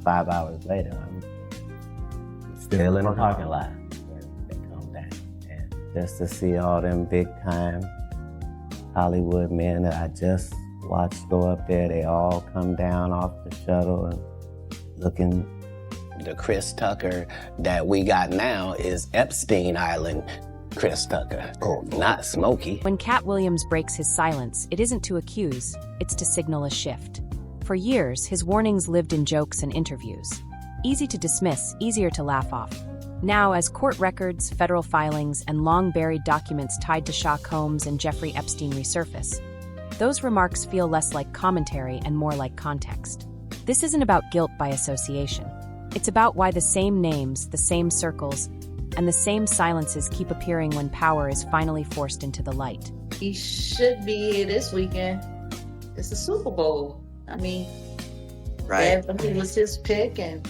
5 hours later, I'm still in the parking lot when they come back. And just to see all them big time Hollywood men that I just watched go up there, they all come down off the shuttle and looking. The Chris Tucker that we got now is Epstein Island Chris Tucker, not Smokey. When Katt Williams breaks his silence, it isn't to accuse, it's to signal a shift. For years, his warnings lived in jokes and interviews. Easy to dismiss, easier to laugh off. Now, as court records, federal filings, and long-buried documents tied to Sherlock Holmes and Jeffrey Epstein resurface, those remarks feel less like commentary and more like context. This isn't about guilt by association. It's about why the same names, the same circles, and the same silences keep appearing when power is finally forced into the light. He should be here this weekend. It's the Super Bowl. I mean, right. It was his pick, and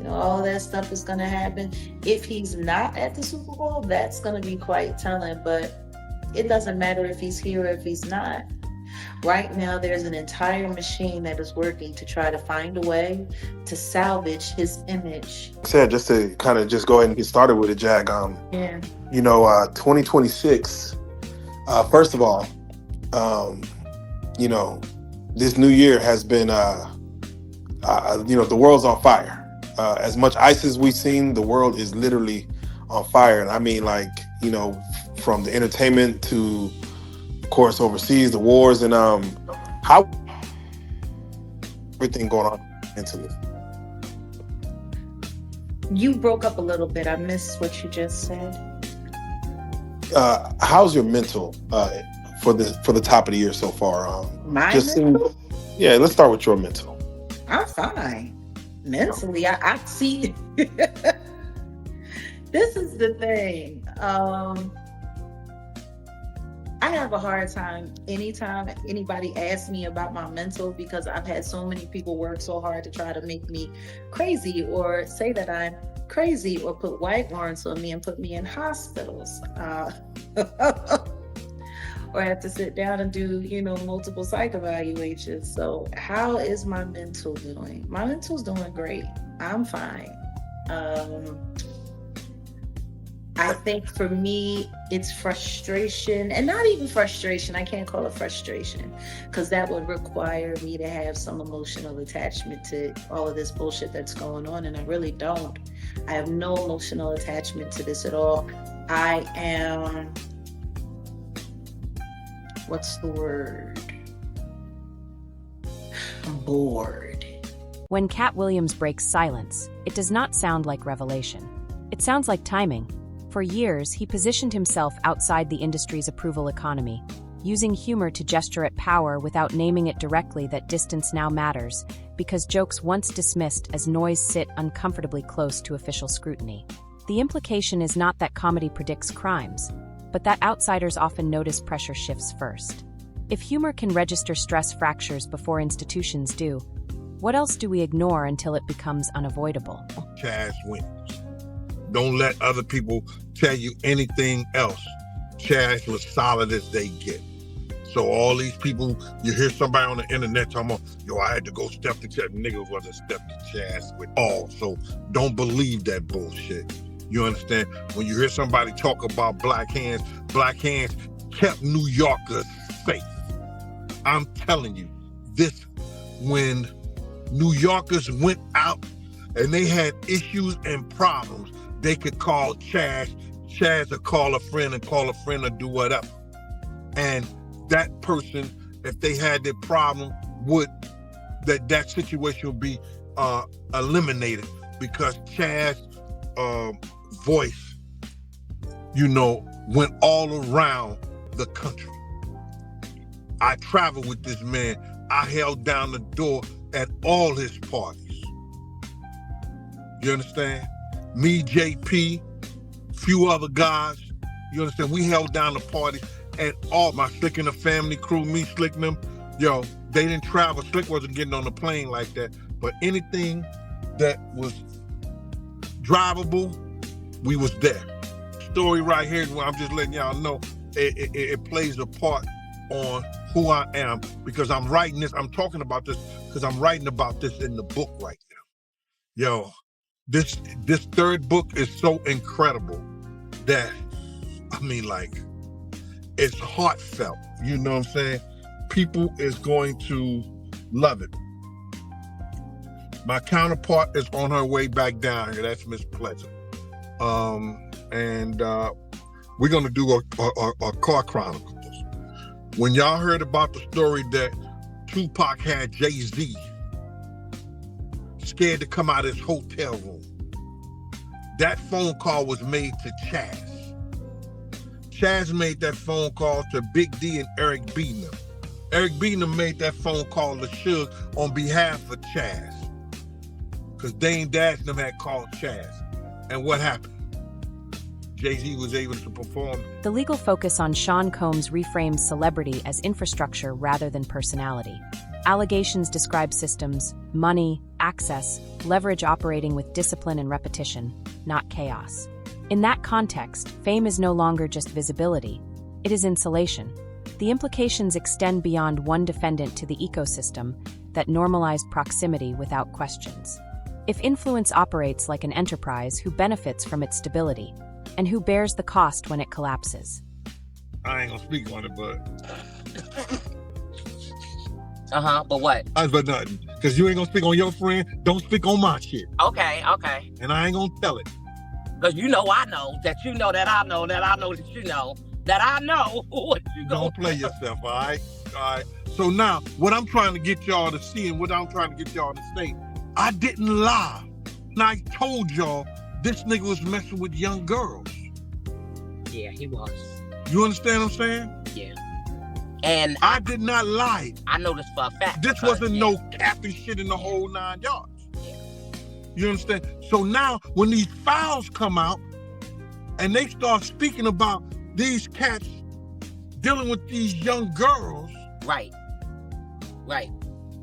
all that stuff is going to happen. If he's not at the Super Bowl, that's going to be quite telling, but it doesn't matter if he's here or if he's not. Right now, there's an entire machine that is working to try to find a way to salvage his image. Just to kind of just go ahead and get started with it, Jack. 2026. First of all, this new year has been, the world's on fire. As much ice as we've seen, the world is literally on fire, and I mean, from the entertainment to, of course, overseas, the wars, and how everything going on mentally. You broke up a little bit. I missed what you just said. How's your mental for the top of the year so far? Mental? Yeah, let's start with your mental. I'm fine. Mentally, I see. This is the thing. I have a hard time anytime anybody asks me about my mental, because I've had so many people work so hard to try to make me crazy or say that I'm crazy or put white warrants on me and put me in hospitals. Or have to sit down and do, multiple psych evaluations. So how is my mental doing? My mental's doing great. I'm fine. I think for me, it's frustration, and not even frustration. I can't call it frustration, because that would require me to have some emotional attachment to all of this bullshit that's going on, and I really don't. I have no emotional attachment to this at all. I am, what's the word? I'm bored. When Katt Williams breaks silence, it does not sound like revelation. It sounds like timing. For years, he positioned himself outside the industry's approval economy, using humor to gesture at power without naming it directly. That distance now matters, because jokes once dismissed as noise sit uncomfortably close to official scrutiny. The implication is not that comedy predicts crimes, but that outsiders often notice pressure shifts first. If humor can register stress fractures before institutions do, what else do we ignore until it becomes unavoidable? Chaz wins. Don't let other people tell you anything else. Chaz was solid as they get. So all these people, you hear somebody on the internet talking about, I had to go step to Chaz. Niggas wasn't step to Chaz with all. So don't believe that bullshit. You understand? When you hear somebody talk about black hands kept New Yorkers safe. I'm telling you, when New Yorkers went out and they had issues and problems, they could call Chaz. Chaz would call a friend and call a friend or do whatever. And that person, if they had their problem, that situation would be eliminated, because Chaz's voice, went all around the country. I traveled with this man. I held down the door at all his parties. You understand? Me, JP, few other guys, you understand? We held down the parties at all. My Slick and the family crew, me, Slick and them, they didn't travel. Slick wasn't getting on the plane like that. But anything that was drivable, we was there. Story right here, I'm just letting y'all know, it plays a part on who I am, because I'm writing this, I'm talking about this because I'm writing about this in the book right now. Yo, this third book is so incredible that, I mean, like, it's heartfelt. You know what I'm saying? People is going to love it. My counterpart is on her way back down here. That's Miss Pleasant. And we're going to do a car chronicles. When y'all heard about the story that Tupac had Jay-Z scared to come out of his hotel room, that phone call was made to Chaz. Chaz made that phone call to Big D and Eric Beanham. Eric Beanham made that phone call to Suge on behalf of Chaz. Because Dame Dash and them had called Chaz. And what happened? Jay-Z was able to perform. The legal focus on Sean Combs reframes celebrity as infrastructure rather than personality. Allegations describe systems, money, access, leverage operating with discipline and repetition, not chaos. In that context, fame is no longer just visibility. It is insulation. The implications extend beyond one defendant to the ecosystem that normalized proximity without questions. If influence operates like an enterprise, who benefits from its stability? And who bears the cost when it collapses? I ain't gonna speak on it, but... But what? I was but nothing. Because you ain't gonna speak on your friend, don't speak on my shit. Okay. And I ain't gonna tell it. Because you know I know, that you know that I know, that I know that you know, that I know what you know. Don't play yourself, all right? All right. So now, what I'm trying to get y'all to see and what I'm trying to get y'all to say, I didn't lie. And I told y'all this nigga was messing with young girls. Yeah, he was. You understand what I'm saying? Yeah. And I did not lie. I know this for a fact. This wasn't no capping shit in the whole 9 yards. Yeah. You understand? So now, when these files come out and they start speaking about these cats dealing with these young girls. Right.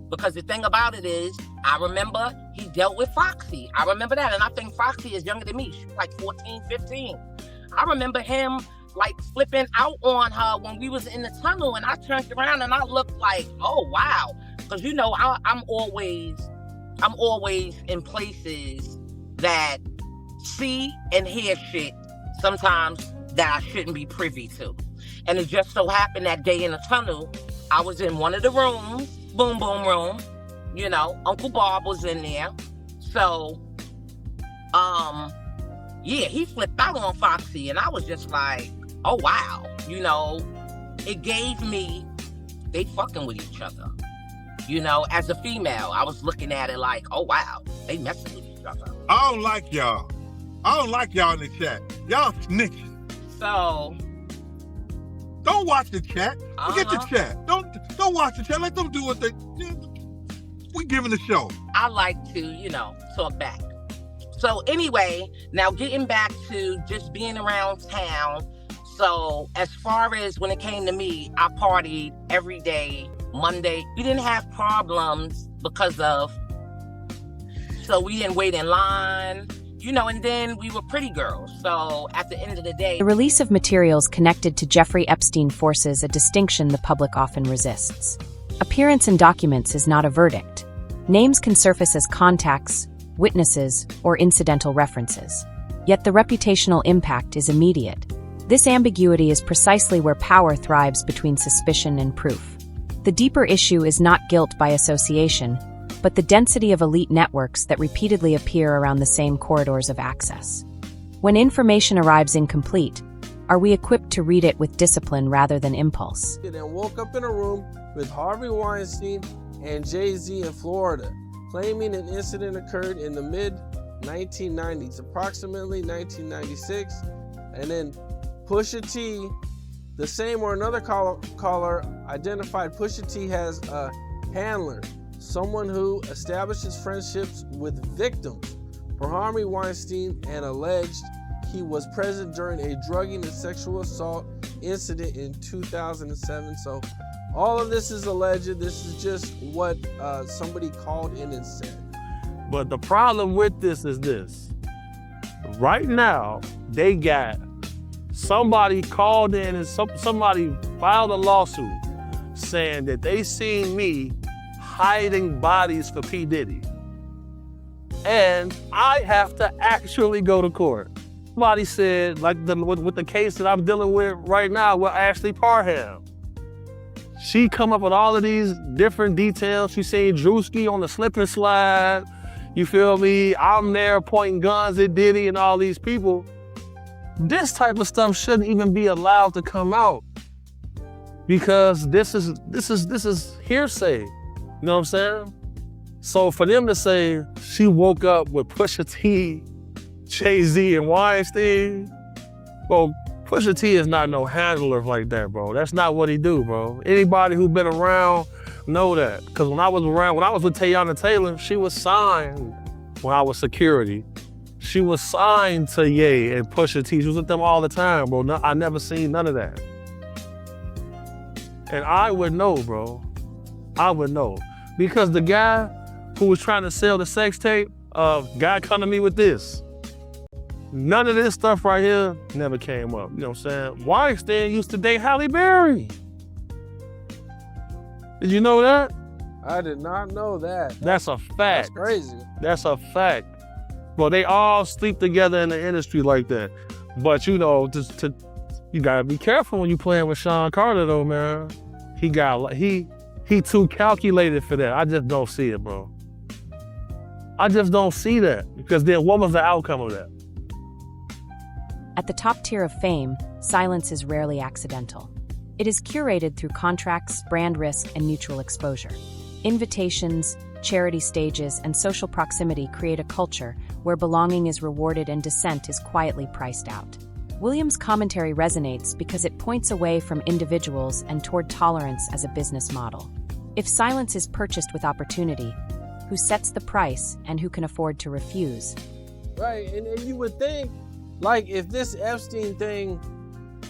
Because the thing about it is, I remember he dealt with Foxy. I remember that. And I think Foxy is younger than me. She's like 14, 15. I remember him like flipping out on her when we was in the tunnel, and I turned around and I looked like, oh, wow. Because, you know, I'm always in places that see and hear shit sometimes that I shouldn't be privy to. And it just so happened that day in the tunnel, I was in one of the rooms, boom room, you know, Uncle Bob was in there. So, yeah, he flipped out on Foxy, and I was just like, oh, wow. You know, it gave me, they fucking with each other. You know, as a female, I was looking at it like, oh, wow, they messing with each other. I don't like y'all. I don't like y'all in the chat. Y'all snitching. So... Don't watch the chat. Forget the chat. Don't watch the chat. Let them do what they... We giving the show. I like to, you know, talk back. So anyway, now getting back to just being around town. So as far as when it came to me, I partied every day, Monday. We didn't have problems because of... So we didn't wait in line. You know, and then we were pretty girls. So at the end of the day... The release of materials connected to Jeffrey Epstein forces a distinction the public often resists. Appearance in documents is not a verdict. Names can surface as contacts, witnesses, or incidental references. Yet the reputational impact is immediate. This ambiguity is precisely where power thrives between suspicion and proof. The deeper issue is not guilt by association, but the density of elite networks that repeatedly appear around the same corridors of access. When information arrives incomplete, are we equipped to read it with discipline rather than impulse? And woke up in a room with Harvey Weinstein and Jay-Z in Florida, claiming an incident occurred in the mid-1990s, approximately 1996, and then Pusha T, the same or another caller identified Pusha T as a handler, someone who establishes friendships with victims for Harvey Weinstein and alleged he was present during a drugging and sexual assault incident in 2007. So all of this is alleged. This is just what somebody called in and said. But the problem with this is this. Right now, they got somebody called in and somebody filed a lawsuit saying that they seen me hiding bodies for P. Diddy. And I have to actually go to court. Somebody said, like with the case that I'm dealing with right now with Ashley Parham. She come up with all of these different details. She seen Drewski on the slip and slide. You feel me? I'm there pointing guns at Diddy and all these people. This type of stuff shouldn't even be allowed to come out because this is hearsay. You know what I'm saying? So for them to say she woke up with Pusha T, Jay-Z, and Weinstein, well, Pusha T is not no handler like that, bro. That's not what he do, bro. Anybody who's been around know that. Because when I was with Teyana Taylor, she was signed when I was security. She was signed to Ye and Pusha T. She was with them all the time, bro. No, I never seen none of that. And I would know, bro. I would know. Because the guy who was trying to sell the sex tape, guy come to me with this. None of this stuff right here never came up. You know what I'm saying? Weinstein used to date Halle Berry. Did you know that? I did not know that. That's a fact. That's crazy. That's a fact. Well, they all sleep together in the industry like that. But you know, you gotta be careful when you playing with Sean Carter though, man. He too calculated for that. I just don't see it, bro. I just don't see that. Because then what was the outcome of that? At the top tier of fame, silence is rarely accidental. It is curated through contracts, brand risk, and mutual exposure. Invitations, charity stages, and social proximity create a culture where belonging is rewarded and dissent is quietly priced out. Williams' commentary resonates because it points away from individuals and toward tolerance as a business model. If silence is purchased with opportunity, who sets the price and who can afford to refuse? Right, and you would think, like, if this Epstein thing,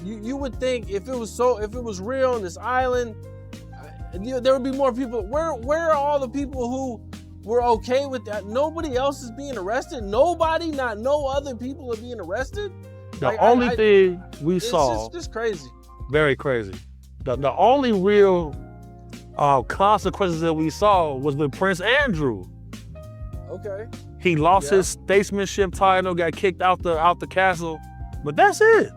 you would think if it was real on this island, there would be more people. Where are all the people who were okay with that? Nobody else is being arrested. Nobody, not no other people are being arrested. The only thing we saw, it's just crazy. Very crazy. The only real consequences that we saw was with Prince Andrew. Okay. He lost his statesmanship title, got kicked out the castle, but that's it.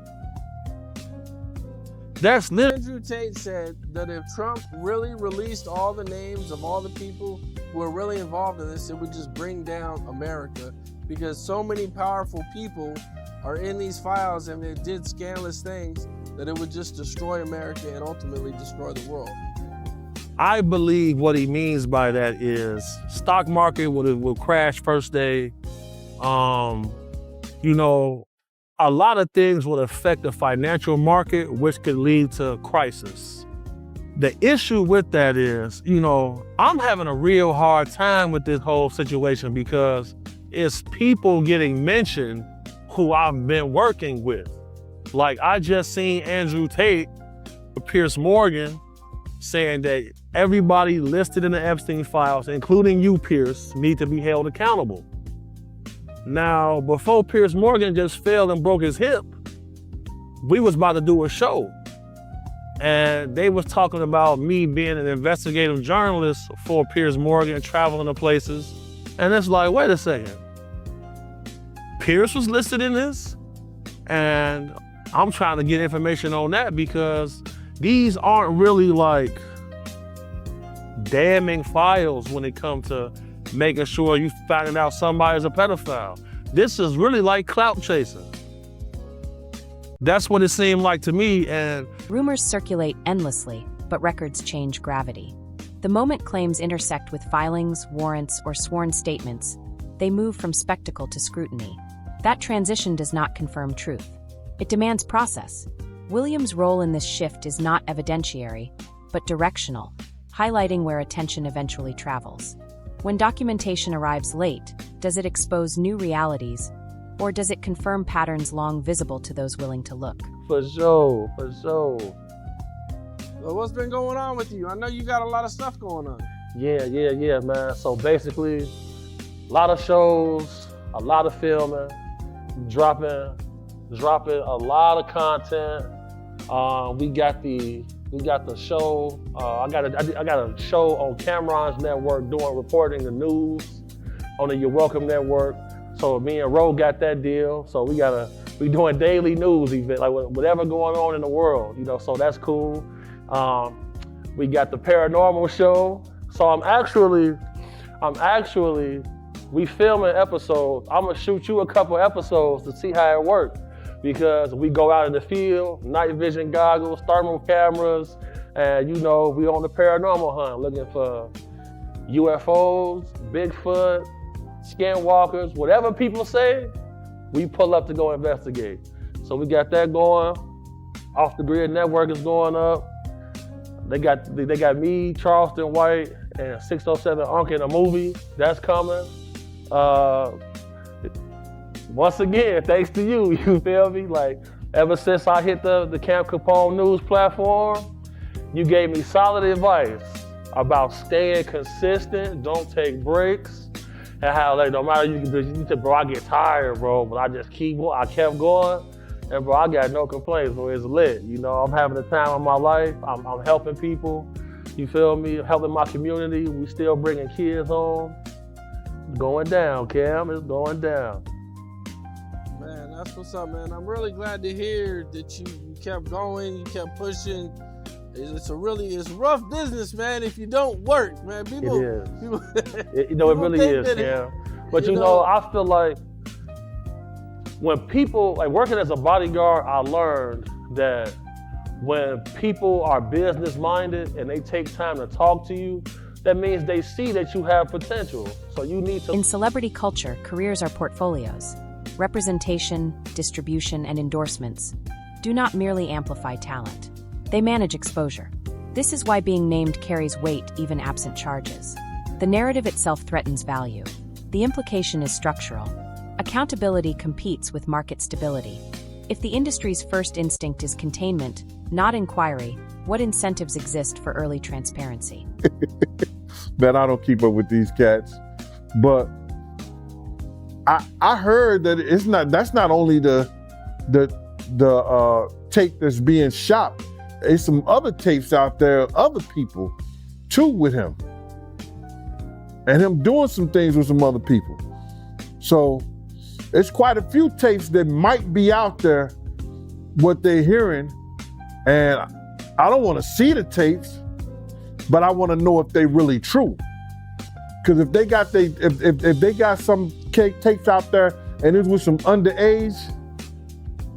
That's literally. Andrew Tate said that if Trump really released all the names of all the people who are really involved in this, it would just bring down America because so many powerful people are in these files and they did scandalous things that it would just destroy America and ultimately destroy the world. I believe what he means by that is stock market will crash first day. You know, a lot of things will affect the financial market, which could lead to crisis. The issue with that is, you know, I'm having a real hard time with this whole situation because it's people getting mentioned who I've been working with. Like I just seen Andrew Tate with Piers Morgan saying that everybody listed in the Epstein files, including you, Piers, need to be held accountable. Now, before Piers Morgan just failed and broke his hip, we was about to do a show. And they was talking about me being an investigative journalist for Piers Morgan, traveling to places. And it's like, wait a second. Piers was listed in this? And I'm trying to get information on that because these aren't really like damning files when it comes to making sure you finding out somebody's a pedophile. This is really like clout chasing. That's what it seemed like to me. And rumors circulate endlessly, but records change gravity. The moment claims intersect with filings, warrants, or sworn statements, they move from spectacle to scrutiny. That transition does not confirm truth. It demands process. Williams' role in this shift is not evidentiary, but directional, highlighting where attention eventually travels. When documentation arrives late, does it expose new realities, or does it confirm patterns long visible to those willing to look? For sure, for sure. Well, what's been going on with you? I know you got a lot of stuff going on. Yeah, man. So basically, a lot of shows, a lot of filming, dropping a lot of content. We got the We got the show. I got a show on Cameron's network reporting the news on the You're Welcome network. So me and Ro got that deal. So we doing daily news event, like whatever going on in the world, you know. So that's cool. We got the paranormal show. So I'm actually, we filming episodes. I'm gonna shoot you a couple episodes to see how it works, because we go out in the field, night vision goggles, thermal cameras, and you know, we on the paranormal hunt, looking for UFOs, Bigfoot, skinwalkers, whatever people say, we pull up to go investigate. So we got that going. Off the Grid Network is going up. They got me, Charleston White, and 607 Unc in a movie. That's coming. Once again, thanks to you, you feel me? Like, ever since I hit the Camp Capone News platform, you gave me solid advice about staying consistent, don't take breaks, and how, like, no matter you said, bro, I get tired, bro, but I just I kept going. And bro, I got no complaints, bro. It's lit. You know, I'm having the time of my life. I'm helping people. You feel me? Helping my community. We still bringing kids home. It's going down, Cam. It's going down. Man, that's what's up, man. I'm really glad to hear that you kept going, you kept pushing. It's rough business, man, if you don't work, man. It really is, Cam. But you know, I feel like when people, like working as a bodyguard, I learned that when people are business minded and they take time to talk to you, that means they see that you have potential. So you need to. In celebrity culture, careers are portfolios. Representation, distribution, and endorsements do not merely amplify talent. They manage exposure. This is why being named carries weight even absent charges. The narrative itself threatens value. The implication is structural. Accountability competes with market stability. If the industry's first instinct is containment, not inquiry, what incentives exist for early transparency? Man, I don't keep up with these cats, but I heard that that's not only the tape that's being shot. There's some other tapes out there, other people too with him, and him doing some things with some other people. So it's quite a few tapes that might be out there, what they're hearing, and I don't want to see the tapes, but I want to know if they really true. Because if they got some tapes out there and it's with some underage,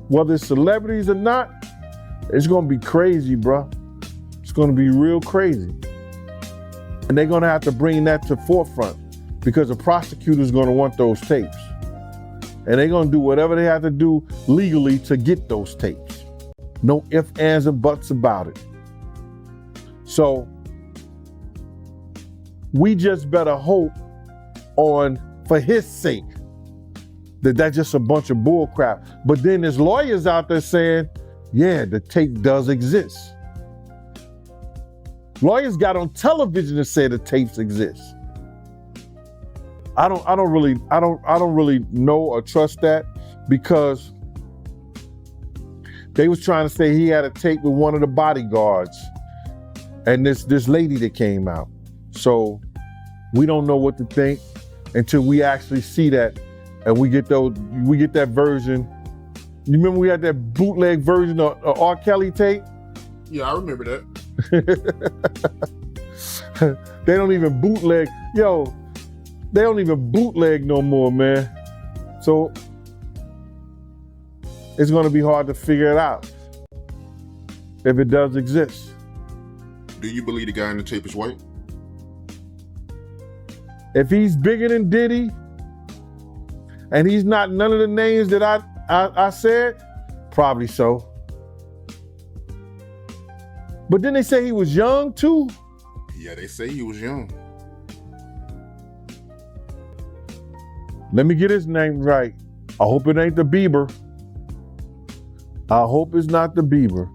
whether it's celebrities or not, it's gonna be crazy, bro. It's gonna be real crazy. And they're gonna have to bring that to forefront because the prosecutor's gonna want those tapes. And they're gonna do whatever they have to do legally to get those tapes. No ifs, ands, and buts about it. So we just better hope for his sake, that that's just a bunch of bull crap. But then there's lawyers out there saying, yeah, the tape does exist. Lawyers got on television to say the tapes exist. I don't really know or trust that, because they was trying to say he had a tape with one of the bodyguards and this lady that came out. So we don't know what to think until we actually see that and we get that version. You remember we had that bootleg version of R. Kelly tape? Yeah, I remember that. They don't even bootleg. They don't even bootleg no more, man. So it's gonna be hard to figure it out if it does exist. Do you believe the guy in the tape is white? If he's bigger than Diddy and he's not none of the names that I said, probably so. But then they say he was young too. Yeah, they say he was young. Let me get his name right. I hope it ain't the Bieber. I hope it's not the Bieber.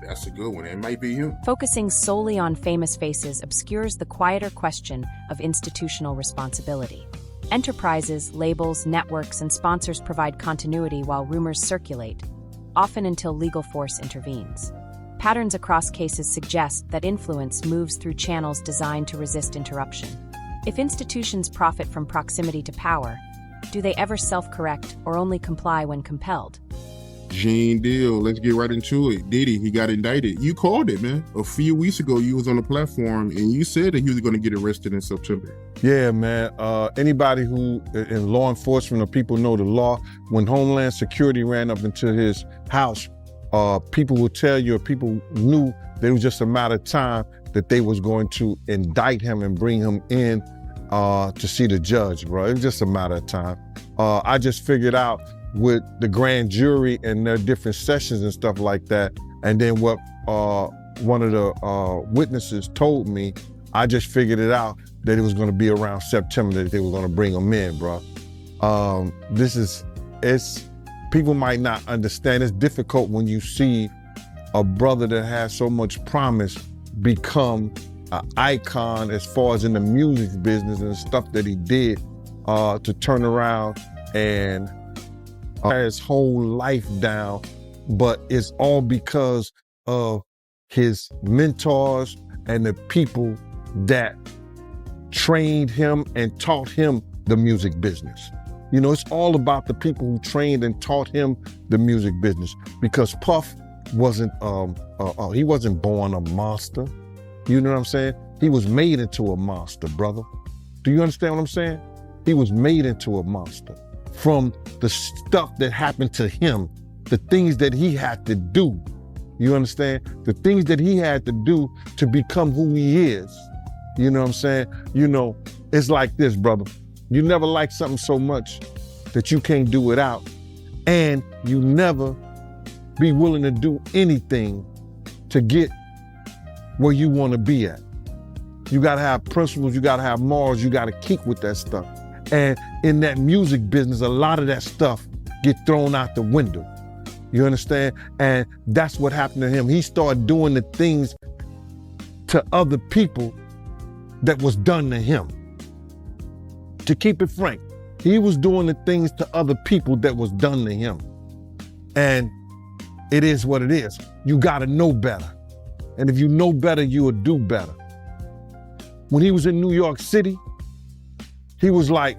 That's a good one. It might be him. Focusing solely on famous faces obscures the quieter question of institutional responsibility. Enterprises, labels, networks, and sponsors provide continuity while rumors circulate, often until legal force intervenes. Patterns across cases suggest that influence moves through channels designed to resist interruption. If institutions profit from proximity to power, do they ever self-correct or only comply when compelled? Gene Deal, let's get right into it. Diddy, he got indicted. You called it, man. A few weeks ago, you was on the platform and you said that he was going to get arrested in September. Yeah, man. Anybody who in law enforcement or people know the law, when Homeland Security ran up into his house, people will tell you, or people knew that it was just a matter of time that they was going to indict him and bring him in to see the judge, bro. It was just a matter of time. I just figured out with the grand jury and their different sessions and stuff like that, and then what one of the witnesses told me, I just figured it out that it was going to be around September that they were going to bring him in, bro. People might not understand. It's difficult when you see a brother that has so much promise become an icon as far as in the music business and stuff that he did to turn around and his whole life down, but it's all because of his mentors and the people that trained him and taught him the music business. You know, it's all about the people who trained and taught him the music business, because Puff wasn't, he wasn't born a monster. You know what I'm saying? He was made into a monster, brother. Do you understand what I'm saying? He was made into a monster from the stuff that happened to him, the things that he had to do. You understand? The things that he had to do to become who he is. You know what I'm saying? You know, it's like this, brother. You never like something so much that you can't do without, and you never be willing to do anything to get where you want to be at. You gotta have principles, you gotta have morals, you gotta keep with that stuff. And in that music business, a lot of that stuff get thrown out the window. You understand? And that's what happened to him. He started doing the things to other people that was done to him. To keep it frank, he was doing the things to other people that was done to him. And it is what it is. You gotta know better. And if you know better, you will do better. When he was in New York City, he was like